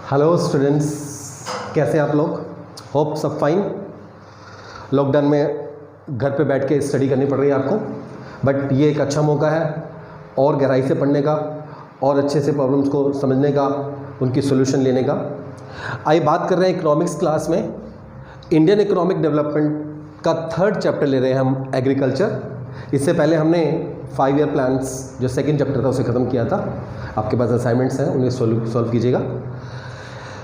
Hello students, कैसे हैं आप लोग? होप सब फाइन। लॉकडाउन में घर पे बैठ के स्टडी करनी पड़ रही है आपको, बट ये एक अच्छा मौका है और गहराई से पढ़ने का और अच्छे से प्रॉब्लम्स को समझने का, उनकी सॉल्यूशन लेने का। आइए बात कर रहे हैं इकोनॉमिक्स क्लास में इंडियन इकोनॉमिक डेवलपमेंट का थर्ड चैप्टर ले रहे हैं हम, एग्रीकल्चर। इससे पहले हमने 5 ईयर प्लान्स जो सेकंड चैप्टर था उसे ख़त्म किया था। आपके पास असाइनमेंट्स हैं, उन्हें सॉल्व कीजिएगा।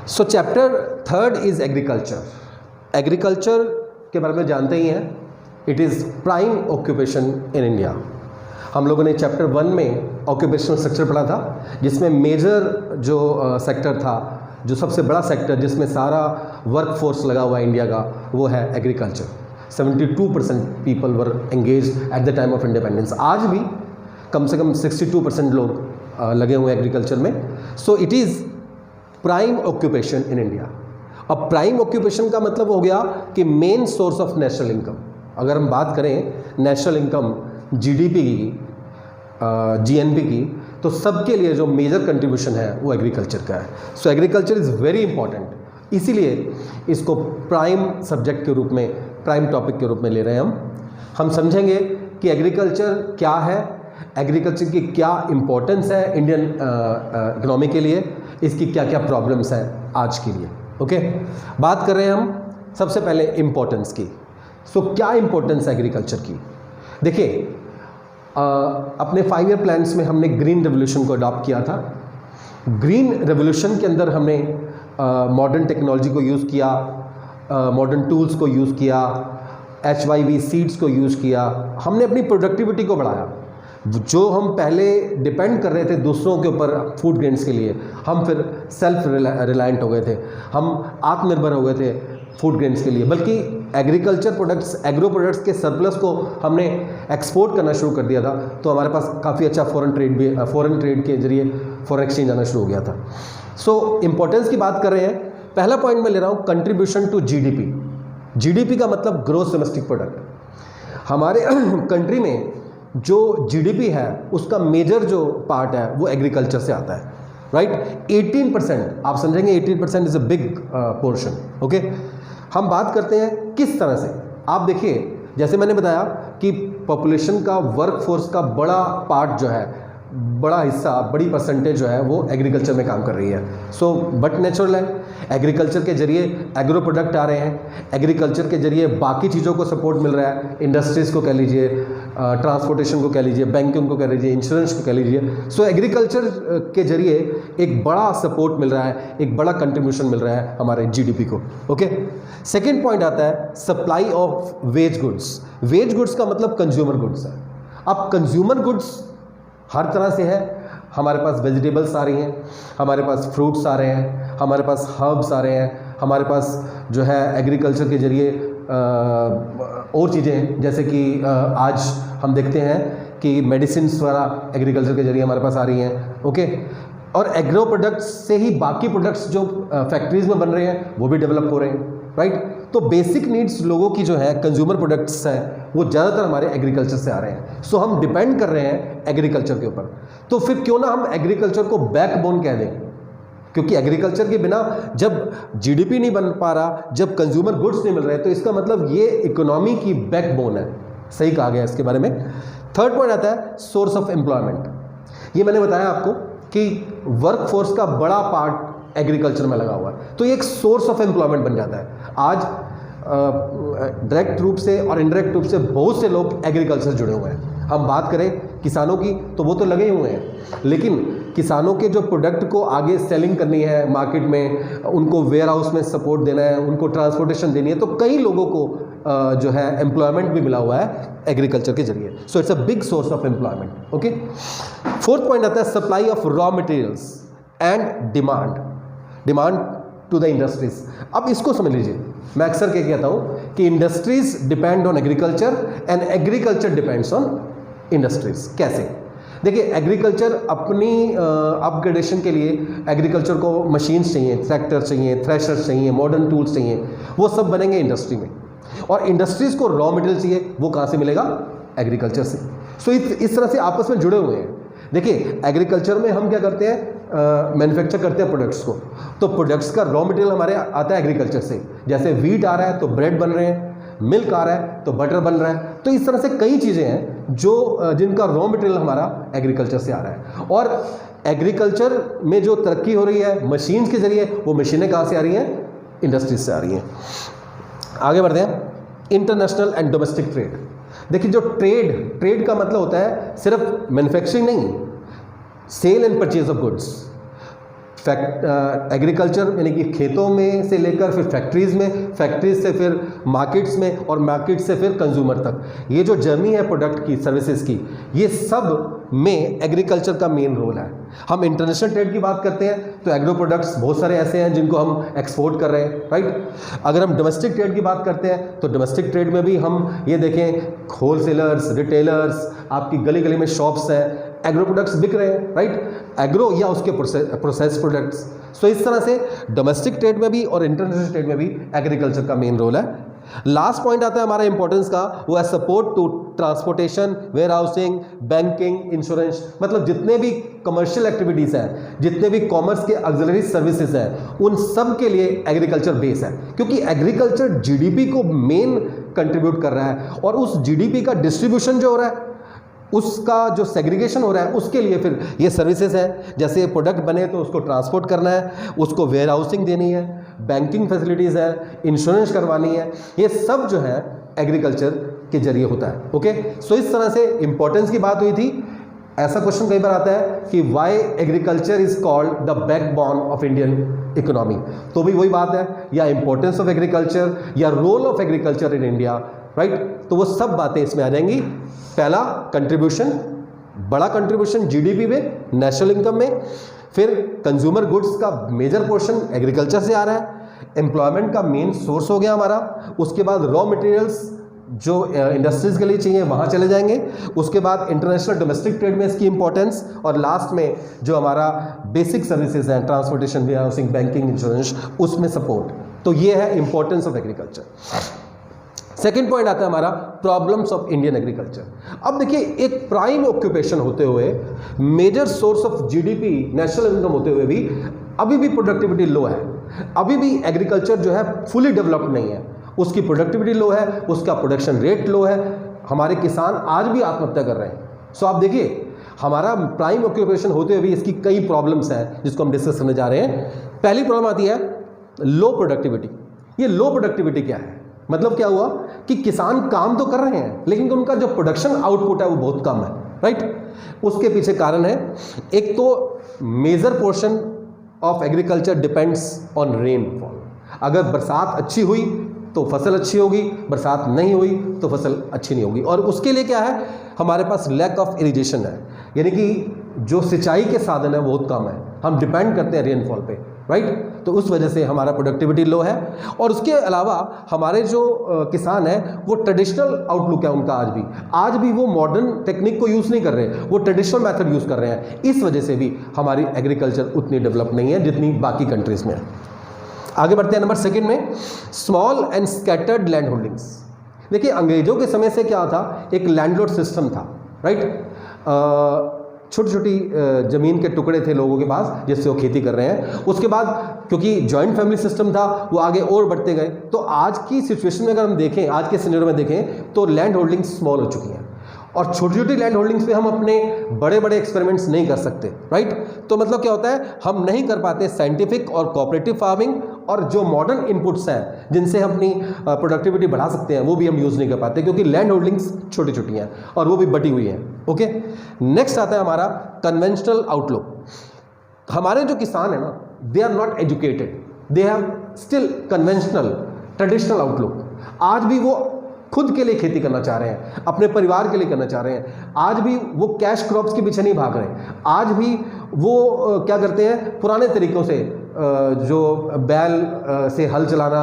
सो chapter third is agriculture. Agriculture के बारे में जानते ही हैं, it is prime occupation in India. हम लोगों ने चैप्टर 1 में ऑक्यूपेशनल स्ट्रक्चर पढ़ा था, जिसमें मेजर जो सेक्टर था, जो सबसे बड़ा सेक्टर जिसमें सारा वर्क फोर्स लगा हुआ है इंडिया का, वो है agriculture. 72% people were engage at the time of independence. आज भी कम से कम 62% लोग लगे हुए हैं एग्रीकल्चर में। So it is prime occupation in India. अब प्राइम ऑक्यूपेशन का मतलब हो गया कि main source of national income. अगर हम बात करें नेशनल इनकम, जीडीपी की, जीएनपी की, तो सबके लिए जो मेजर कंट्रीब्यूशन है वो एग्रीकल्चर का है। सो एग्रीकल्चर इज़ वेरी इंपॉर्टेंट, इसीलिए इसको प्राइम सब्जेक्ट के रूप में, प्राइम टॉपिक के रूप में ले रहे हैं हम समझेंगे कि एग्रीकल्चर क्या है, एग्रीकल्चर की क्या इम्पोर्टेंस है इंडियन इकोनॉमी के लिए, इसकी क्या क्या प्रॉब्लम्स हैं आज के लिए। ओके, बात कर रहे हैं हम सबसे पहले इम्पोर्टेंस की। सो क्या इम्पोर्टेंस है एग्रीकल्चर की? देखिए, अपने 5 ईयर प्लान्स में हमने ग्रीन रेवोल्यूशन को अडॉप्ट किया था। ग्रीन रेवोल्यूशन के अंदर हमने मॉडर्न टेक्नोलॉजी को यूज़ किया, मॉडर्न टूल्स को यूज़ किया, HYV सीड्स को यूज़ किया। हमने अपनी प्रोडक्टिविटी को बढ़ाया। जो हम पहले डिपेंड कर रहे थे दूसरों के ऊपर फूड ग्रेन्स के लिए, हम फिर सेल्फ रिलायंट हो गए थे, हम आत्मनिर्भर हो गए थे फूड ग्रेन्स के लिए। बल्कि एग्रीकल्चर प्रोडक्ट्स, एग्रो प्रोडक्ट्स के सरप्लस को हमने एक्सपोर्ट करना शुरू कर दिया था। तो हमारे पास काफ़ी अच्छा फॉरेन ट्रेड के जरिए फॉरेन एक्सचेंज आना शुरू हो गया था। सो इम्पोर्टेंस की बात कर रहे हैं। पहला पॉइंट मैं ले रहा हूँ, कंट्रीब्यूशन टू जीडीपी। जीडीपी का मतलब ग्रोस डोमेस्टिक प्रोडक्ट। हमारे कंट्री में जो जीडीपी है उसका मेजर जो पार्ट है वो एग्रीकल्चर से आता है, राइट? 18%, आप समझेंगे 18% is a big portion. Okay, हम बात करते हैं किस तरह से। आप देखिए, जैसे मैंने बताया कि पॉपुलेशन का, वर्क फोर्स का बड़ा पार्ट जो है, बड़ा हिस्सा, बड़ी परसेंटेज जो है वो एग्रीकल्चर में काम कर रही है। सो बट नेचुरल है, एग्रीकल्चर के जरिए एग्रो प्रोडक्ट आ रहे हैं, एग्रीकल्चर के जरिए बाकी चीज़ों को सपोर्ट मिल रहा है। इंडस्ट्रीज़ को कह लीजिए, ट्रांसपोर्टेशन को कह लीजिए, बैंकिंग को कह लीजिए, इंश्योरेंस को कह लीजिए। सो एग्रीकल्चर के जरिए एक बड़ा सपोर्ट मिल रहा है, एक बड़ा कंट्रीब्यूशन मिल रहा है हमारे जीडीपी को। ओके, सेकेंड पॉइंट आता है supply of wage goods. Wage goods का मतलब कंज्यूमर गुड्स है। अब कंज्यूमर गुड्स हर तरह से है। हमारे पास वेजिटेबल्स आ रही हैं, हमारे पास फ्रूट्स आ रहे हैं, हमारे पास हर्ब्स आ रहे हैं, हमारे पास जो है एग्रीकल्चर के जरिए और चीज़ें, जैसे कि आज हम देखते हैं कि मेडिसिन्स वगैरह एग्रीकल्चर के जरिए हमारे पास आ रही हैं। ओके, और एग्रो प्रोडक्ट्स से ही बाकी प्रोडक्ट्स जो फैक्ट्रीज़ में बन रहे हैं वो भी डेवलप हो रहे हैं, राइट? तो बेसिक नीड्स लोगों की जो है, कंज्यूमर प्रोडक्ट्स हैं, वो ज़्यादातर हमारे एग्रीकल्चर से आ रहे हैं। सो हम डिपेंड कर रहे हैं एग्रीकल्चर के ऊपर। तो फिर क्यों ना हम एग्रीकल्चर को बैकबोन कह दें, क्योंकि एग्रीकल्चर के बिना जब जीडीपी नहीं बन पा रहा, जब कंज्यूमर गुड्स नहीं मिल रहे, तो इसका मतलब ये इकोनॉमी की बैकबोन है। सही कहा गया इसके बारे में। थर्ड पॉइंट आता है सोर्स ऑफ एम्प्लॉयमेंट। ये मैंने बताया आपको कि वर्क फोर्स का बड़ा पार्ट एग्रीकल्चर में लगा हुआ है, तो ये एक सोर्स ऑफ एम्प्लॉयमेंट बन जाता है। आज डायरेक्ट रूप से और इनडायरेक्ट रूप से बहुत से लोग एग्रीकल्चर से जुड़े हुए हैं। हम बात करें किसानों की, तो वो तो लगे हुए हैं, लेकिन किसानों के जो प्रोडक्ट को आगे सेलिंग करनी है मार्केट में, उनको वेयर हाउस में सपोर्ट देना है, उनको ट्रांसपोर्टेशन देनी है, तो कई लोगों को जो है एम्प्लॉयमेंट भी मिला हुआ है एग्रीकल्चर के जरिए। So it's a big source of employment. Okay, fourth point आता है supply of raw materials and demand to the industries. अब इसको समझ लीजिए, मैं अक्सर क्या कहता हूँ कि industries depend on agriculture and agriculture depends on industries. कैसे? देखिए, एग्रीकल्चर अपनी अपग्रेडेशन के लिए एग्रीकल्चर को मशीन्स चाहिए, ट्रैक्टर चाहिए, थ्रेशर्स चाहिए, मॉडर्न टूल्स चाहिए, वो सब बनेंगे इंडस्ट्री में। और इंडस्ट्रीज़ को रॉ मटेरियल चाहिए, वो कहाँ से मिलेगा? एग्रीकल्चर से। सो इस तरह से आपस में जुड़े हुए हैं। देखिए, एग्रीकल्चर में हम क्या करते हैं, मैन्युफैक्चर करते हैं प्रोडक्ट्स को, तो प्रोडक्ट्स का रॉ मटेरियल हमारे आता है एग्रीकल्चर से। जैसे वीट आ रहा है तो ब्रेड बन रहे हैं, मिल्क आ रहा है तो बटर बन रहा है। तो इस तरह से कई चीज़ें हैं जो जिनका रॉ मटेरियल हमारा एग्रीकल्चर से आ रहा है। और एग्रीकल्चर में जो तरक्की हो रही है मशीन्स के जरिए, वो मशीनें कहाँ से आ रही हैं? इंडस्ट्रीज से आ रही हैं। आगे बढ़ते हैं, इंटरनेशनल एंड डोमेस्टिक ट्रेड। देखिए जो ट्रेड का मतलब होता है सिर्फ मैन्युफैक्चरिंग नहीं, sale and purchase of goods. Agriculture यानी कि खेतों में से लेकर फिर फैक्ट्रीज में, फैक्ट्रीज से फिर मार्केट्स में, और मार्केट से फिर कंज्यूमर तक, ये जो जर्नी है प्रोडक्ट की, सर्विसेज की, ये सब में एग्रीकल्चर का मेन रोल है। हम इंटरनेशनल ट्रेड की बात करते हैं तो एग्रो प्रोडक्ट्स बहुत सारे ऐसे हैं जिनको हम एक्सपोर्ट कर रहे हैं, राइट। अगर हम डोमेस्टिक ट्रेड की बात करते हैं तो डोमेस्टिक ट्रेड में भी हम ये देखें, होलसेलर्स, रिटेलर्स, आपकी गली गली में शॉप्स हैं, एग्रो प्रोडक्ट्स बिक रहे हैं, राइट, एग्रो या उसके प्रोसेस प्रोडक्ट्स। सो इस तरह से डोमेस्टिक ट्रेड में भी और इंटरनेशनल ट्रेड में भी एग्रीकल्चर का मेन रोल है। लास्ट पॉइंट आता है हमारा इंपॉर्टेंस का, वो है support to transportation, warehousing, banking, insurance. मतलब जितने भी कमर्शियल एक्टिविटीज़ हैं, जितने भी कॉमर्स के ऑक्सिलरी सर्विसेज हैं, उन सब के लिए एग्रीकल्चर बेस है, क्योंकि एग्रीकल्चर जीडीपी को मेन कंट्रीब्यूट कर रहा है। और उस जीडीपी का डिस्ट्रीब्यूशन जो हो रहा है, उसका जो सेग्रीगेशन हो रहा है, उसके लिए फिर ये सर्विसेज है। जैसे प्रोडक्ट बने तो उसको ट्रांसपोर्ट करना है, उसको वेयर हाउसिंग देनी है, बैंकिंग फैसिलिटीज़ है, इंश्योरेंस करवानी है, ये सब जो है एग्रीकल्चर के जरिए होता है। ओके, सो इस तरह से इंपॉर्टेंस की बात हुई थी। ऐसा क्वेश्चन कई बार आता है कि why agriculture is called the backbone of Indian economy, तो भी वही बात है, या इंपॉर्टेंस ऑफ एग्रीकल्चर या role of agriculture in India, right. तो वो सब बातें इसमें आ जाएंगी। पहला कंट्रीब्यूशन, बड़ा कंट्रीब्यूशन जीडीपी में, नेशनल इनकम में। फिर कंज्यूमर गुड्स का मेजर पोर्शन एग्रीकल्चर से आ रहा है, एम्प्लॉयमेंट का मेन सोर्स हो गया हमारा। उसके बाद रॉ मटेरियल्स जो इंडस्ट्रीज के लिए चाहिए वहाँ चले जाएंगे। उसके बाद इंटरनेशनल डोमेस्टिक ट्रेड में इसकी इंपॉर्टेंस, और लास्ट में जो हमारा बेसिक सर्विसेज हैं, transportation, warehousing, banking, insurance, उसमें सपोर्ट। तो ये है importance of agriculture. Second point आता है हमारा प्रॉब्लम्स ऑफ इंडियन एग्रीकल्चर। अब देखिए, एक प्राइम ऑक्यूपेशन होते हुए, major source of GDP, national income होते हुए भी अभी भी प्रोडक्टिविटी लो है। अभी भी एग्रीकल्चर जो है फुली डेवलप्ड नहीं है, उसकी प्रोडक्टिविटी लो है, उसका प्रोडक्शन रेट लो है। हमारे किसान आज भी आत्महत्या कर रहे हैं। सो आप देखिए, हमारा प्राइम ऑक्यूपेशन होते हुए भी इसकी कई प्रॉब्लम्स हैं जिसको हम डिस्कस करने जा रहे हैं। पहली प्रॉब्लम आती है लो प्रोडक्टिविटी। ये लो प्रोडक्टिविटी क्या है? मतलब क्या हुआ कि किसान काम तो कर रहे हैं लेकिन उनका जो प्रोडक्शन आउटपुट है वो बहुत कम है, राइट। उसके पीछे कारण है, एक तो major portion of agriculture depends on rainfall. अगर बरसात अच्छी हुई तो फसल अच्छी होगी, बरसात नहीं हुई तो फसल अच्छी नहीं होगी। और उसके लिए क्या है, हमारे पास लैक ऑफ इरिगेशन है, यानी कि जो सिंचाई के साधन है बहुत कम है। हम डिपेंड करते हैं रेनफॉल पे, राइट। तो उस वजह से हमारा प्रोडक्टिविटी लो है। और उसके अलावा हमारे जो किसान हैं वो ट्रेडिशनल आउटलुक है उनका। आज भी वो मॉडर्न टेक्निक को यूज़ नहीं कर रहे, वो ट्रेडिशनल मेथड यूज़ कर रहे हैं। इस वजह से भी हमारी एग्रीकल्चर उतनी डेवलप नहीं है जितनी बाकी कंट्रीज़ में है। आगे बढ़ते हैं नंबर सेकंड में, small and scattered land holdings. देखिए, अंग्रेजों के समय से क्या था, एक लैंडलॉर्ड सिस्टम था, राइट। छोटी छोटी ज़मीन के टुकड़े थे लोगों के पास जिससे वो खेती कर रहे हैं। उसके बाद क्योंकि जॉइंट फैमिली सिस्टम था, वो आगे और बढ़ते गए। तो आज की सिचुएशन में अगर हम देखें, आज के सिनेरियो में देखें, तो लैंड होल्डिंग्स स्मॉल हो चुकी हैं। और छोटी छोटी लैंड होल्डिंग्स पे हम अपने बड़े बड़े एक्सपेरिमेंट्स नहीं कर सकते, राइट। तो मतलब क्या होता है, हम नहीं कर पाते साइंटिफिक और कोऑपरेटिव फार्मिंग, और जो मॉडर्न इनपुट्स हैं जिनसे हम अपनी प्रोडक्टिविटी बढ़ा सकते हैं वो भी हम यूज़ नहीं कर पाते, क्योंकि लैंड होल्डिंग्स छोटी छोटी हैं और वो भी बटी हुई हैं। ओके, नेक्स्ट आता है हमारा कन्वेंशनल आउटलुक। हमारे जो किसान है ना, they are not educated, they have still conventional traditional outlook. आज भी वो खुद के लिए खेती करना चाह रहे हैं, अपने परिवार के लिए करना चाह रहे हैं। आज भी वो कैश क्रॉप्स के पीछे नहीं भाग रहे हैं। आज भी वो क्या करते हैं, पुराने तरीक़ों से, जो बैल से हल चलाना,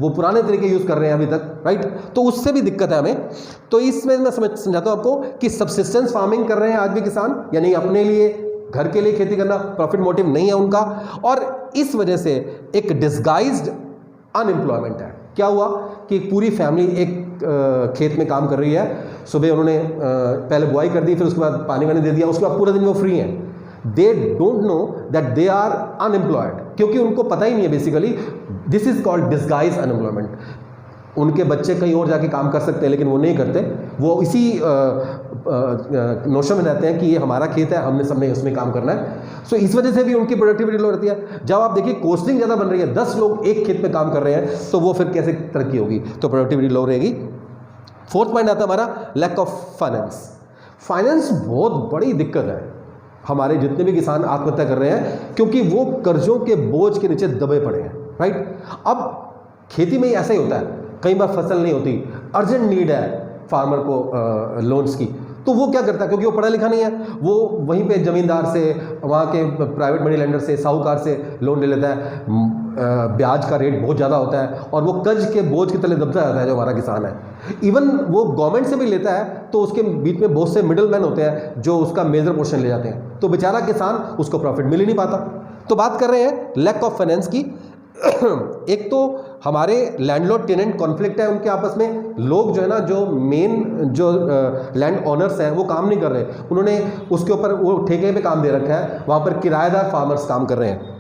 वो पुराने तरीके यूज़ कर रहे हैं अभी तक, राइट। तो उससे भी दिक्कत है हमें। तो इसमें मैं समझाता हूँ आपको कि सबसिस्टेंस फार्मिंग कर रहे हैं आज भी किसान, यानी अपने लिए, घर के लिए खेती करना, प्रॉफिट मोटिव नहीं है उनका। और इस वजह से एक डिस्गाइज्ड अनएम्प्लॉयमेंट है। क्या हुआ कि पूरी फैमिली एक खेत में काम कर रही है, सुबह उन्होंने पहले बुआई कर दी, फिर उसके बाद पानी वानी दे दिया, उसके बाद पूरा दिन वो फ्री हैं। They don't know that they are unemployed, क्योंकि उनको पता ही नहीं है basically. This is called disguise unemployment. उनके बच्चे कहीं और जाके काम कर सकते हैं लेकिन वो नहीं करते, वो इसी नोशन में रहते हैं कि ये हमारा खेत है, हमने सबने उसमें काम करना है। सो इस वजह से भी उनकी प्रोडक्टिविटी लो रहती है। जब आप देखिए कॉस्टिंग ज़्यादा बन रही है, 10 लोग एक खेत में काम कर रहे हैं, तो वो फिर कैसे तरक्की होगी, तो प्रोडक्टिविटी लो रहेगी। फोर्थ पॉइंट आता है हमारा लैक ऑफ फाइनेंस। फाइनेंस बहुत बड़ी दिक्कत है, हमारे जितने भी किसान आत्महत्या कर रहे हैं क्योंकि वो कर्जों के बोझ के नीचे दबे पड़े हैं, राइट। अब खेती में ऐसा ही होता है, कई बार फसल नहीं होती, अर्जेंट नीड है फार्मर को लोन्स की, तो वो क्या करता है, क्योंकि वो पढ़ा लिखा नहीं है, वो वहीं पे ज़मींदार से, वहाँ के प्राइवेट मनी लेंडर से, साहूकार से लोन ले लेता है। ब्याज का रेट बहुत ज़्यादा होता है और वो कर्ज के बोझ के तले दबता जाता है जो हमारा किसान है। इवन वो गवर्नमेंट से भी लेता है तो उसके बीच में बहुत से मिडल मैन होते हैं जो उसका मेजर पोर्शन ले जाते हैं, तो बेचारा किसान उसको प्रॉफिट मिल ही नहीं पाता। तो बात कर रहे हैं लैक ऑफ फाइनेंस की। एक तो हमारे लैंडलॉर्ड टेनेंट कॉन्फ्लिक्ट है उनके आपस में, लोग जो है ना, जो मेन जो लैंड ओनर्स हैं वो काम नहीं कर रहे, उन्होंने उसके ऊपर वो ठेके पे काम दे रखा है, वहाँ पर किराएदार फार्मर्स काम कर रहे हैं।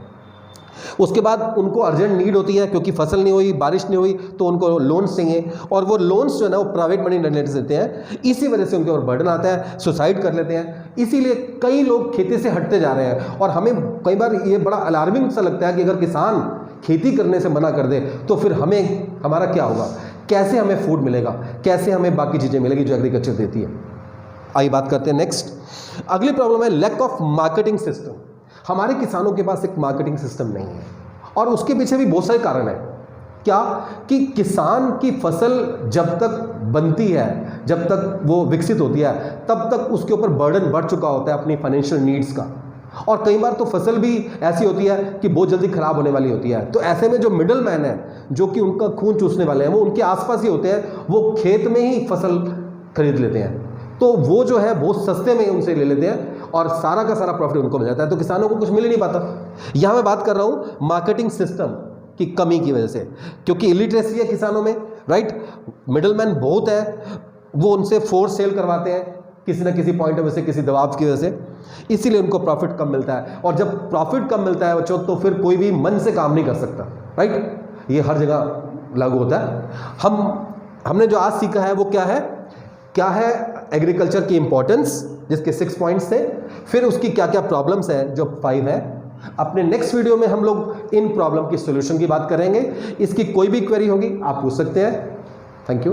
उसके बाद उनको अर्जेंट नीड होती है क्योंकि फसल नहीं हुई, बारिश नहीं हुई, तो उनको लोन्स चाहिए, और वो लोन्स जो है ना वो प्राइवेट मनी लेंडर्स देते हैं। इसी वजह से उनके ऊपर बर्डन आता है, सुसाइड कर लेते हैं। इसीलिए कई लोग खेती से हटते जा रहे हैं, और हमें कई बार ये बड़ा अलार्मिंग सा लगता है कि अगर किसान खेती करने से मना कर दे तो फिर हमारा क्या होगा, कैसे हमें फूड मिलेगा, कैसे हमें बाकी चीज़ें मिलेगी जो एग्रीकल्चर देती है। आइए बात करते हैं नेक्स्ट। अगली प्रॉब्लम है लैक ऑफ मार्केटिंग सिस्टम। हमारे किसानों के पास एक मार्केटिंग सिस्टम नहीं है, और उसके पीछे भी बहुत सारे कारण हैं। क्या कि किसान की फसल जब तक बनती है, जब तक वो विकसित होती है, तब तक उसके ऊपर बर्डन बढ़ चुका होता है अपनी फाइनेंशियल नीड्स का, और कई बार तो फसल भी ऐसी होती है कि बहुत जल्दी खराब होने वाली होती है। तो ऐसे में जो मिडल मैन है, जो कि उनका खून चूसने वाले हैं, वो उनके आसपास ही होते हैं, वो खेत में ही फसल खरीद लेते हैं, तो वो जो है बहुत सस्ते में उनसे ले लेते हैं और सारा का सारा प्रॉफिट उनको मिल जाता है, तो किसानों को कुछ मिल ही नहीं पाता। यहाँ मैं बात कर रहा हूँ मार्केटिंग सिस्टम की कमी की वजह से, क्योंकि इलिटरेसी है किसानों में, राइट। मिडलमैन बहुत है, वो उनसे फोर्स सेल करवाते हैं किसी ना किसी पॉइंट ऑफ व्यू से, किसी दबाव की वजह से, इसीलिए उनको प्रॉफिट कम मिलता है। और जब प्रॉफिट कम मिलता है बच्चों, तो फिर कोई भी मन से काम नहीं कर सकता, राइट। ये हर जगह लागू होता है। हमने जो आज सीखा है वो क्या है एग्रीकल्चर की इंपॉर्टेंस, जिसके 6 पॉइंट्स थे, फिर उसकी क्या क्या प्रॉब्लम्स हैं जो 5 है। अपने नेक्स्ट वीडियो में हम लोग इन प्रॉब्लम की सॉल्यूशन की बात करेंगे। इसकी कोई भी क्वेरी होगी आप पूछ सकते हैं। Thank you.